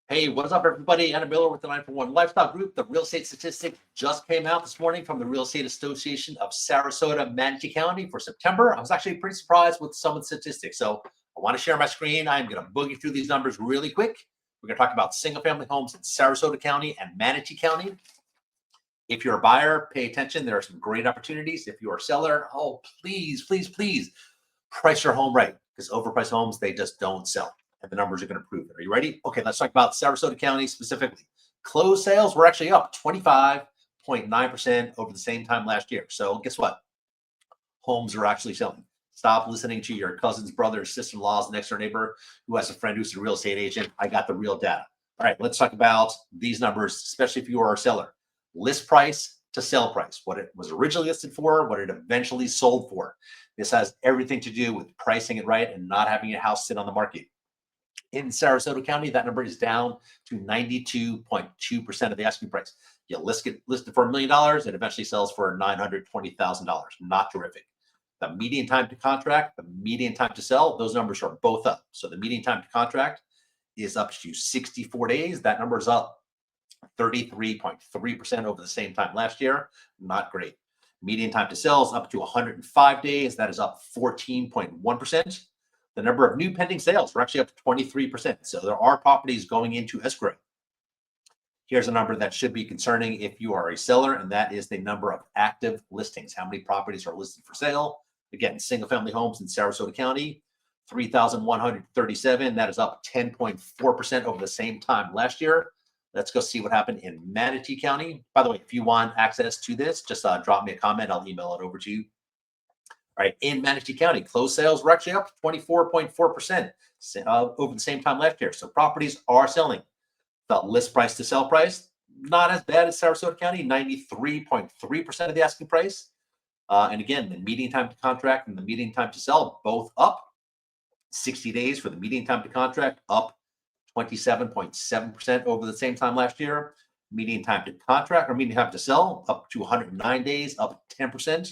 Hey, what's up, everybody? Anna Miller with the 941 Lifestyle Group. The real estate statistic just came out this morning from the Real Estate Association of Sarasota and Manatee County for September. I was actually pretty surprised with some of the statistics. So I want to share my screen. I'm going to boogie through these numbers really quick. We're going to talk about single-family homes in Sarasota County and Manatee County. If you're a buyer, pay attention. There are some great opportunities. If you're a seller, oh, please, please, please price your home right, because overpriced homes, they just don't sell. And the numbers are going to prove it. Are you ready? Okay, let's talk about Sarasota County specifically. Closed sales were actually up 25.9% over the same time last year. So guess what? Homes are actually selling. Stop listening to your cousin's brother, sister-in-law's next door neighbor who has a friend who's a real estate agent. I got the real data. All right, let's talk about these numbers, especially if you are a seller. List price to sell price, what it was originally listed for, what it eventually sold for. This has everything to do with pricing it right and not having your house sit on the market. In Sarasota County, that number is down to 92.2% of the asking price. You list it for $1 million, it eventually sells for $920,000. Not terrific. The median time to contract, the median time to sell, those numbers are both up. So the median time to contract is up to 64 days. That number is up 33.3% over the same time last year. Not great. Median time to sell is up to 105 days. That is up 14.1%. The number of new pending sales were actually up to 23%. So there are properties going into escrow. Here's a number that should be concerning if you are a seller, and that is the number of active listings. How many properties are listed for sale? Again, single-family homes in Sarasota County, 3,137. That is up 10.4% over the same time last year. Let's go see what happened in Manatee County. By the way, if you want access to this, just drop me a comment. I'll email it over to you. All right, in Manatee County, closed sales were actually up 24.4% over the same time last year. So properties are selling. The list price to sell price, not as bad as Sarasota County, 93.3% of the asking price. And again, the median time to contract and the median time to sell, both up 60 days for the median time to contract, up 27.7% over the same time last year. Median time to contract or median time to sell, up to 109 days, up 10%.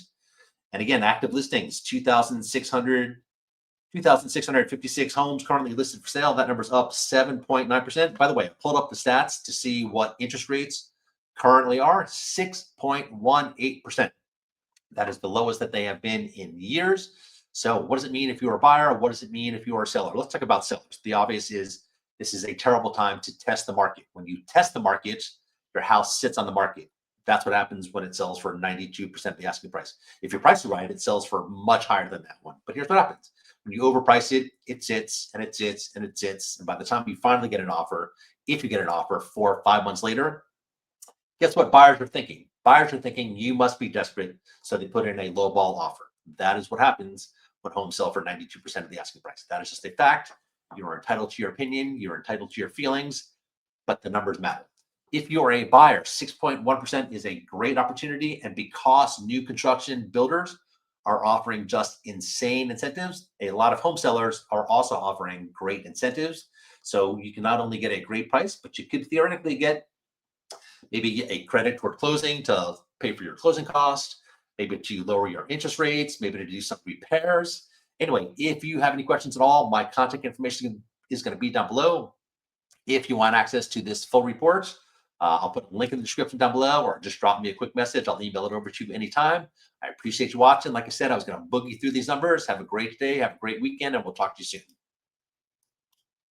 And again, active listings, 2,656 homes currently listed for sale. That number's up 7.9%. By the way, I pulled up the stats to see what interest rates currently are, 6.18%. That is the lowest that they have been in years. So what does it mean if you're a buyer? What does it mean if you are a seller? Let's talk about sellers. The obvious is this is a terrible time to test the market. When you test the market, your house sits on the market. That's what happens when it sells for 92% of the asking price. If your price is right, it sells for much higher than that one. But here's what happens. When you overprice it, it sits and it sits and it sits. And by the time you finally get an offer, if you get an offer 4 or 5 months later, guess what buyers are thinking? Buyers are thinking you must be desperate, so they put in a lowball offer. That is what happens when homes sell for 92% of the asking price. That is just a fact. You are entitled to your opinion. You're entitled to your feelings, but the numbers matter. If you're a buyer, 6.1% is a great opportunity. And because new construction builders are offering just insane incentives, a lot of home sellers are also offering great incentives. So you can not only get a great price, but you could theoretically get maybe a credit toward closing to pay for your closing costs, maybe to lower your interest rates, maybe to do some repairs. Anyway, if you have any questions at all, my contact information is going to be down below. If you want access to this full report, I'll put a link in the description down below, or just drop me a quick message. I'll email it over to you anytime. I appreciate you watching. Like I said, I was going to boogie through these numbers. Have a great day. Have a great weekend, and we'll talk to you soon.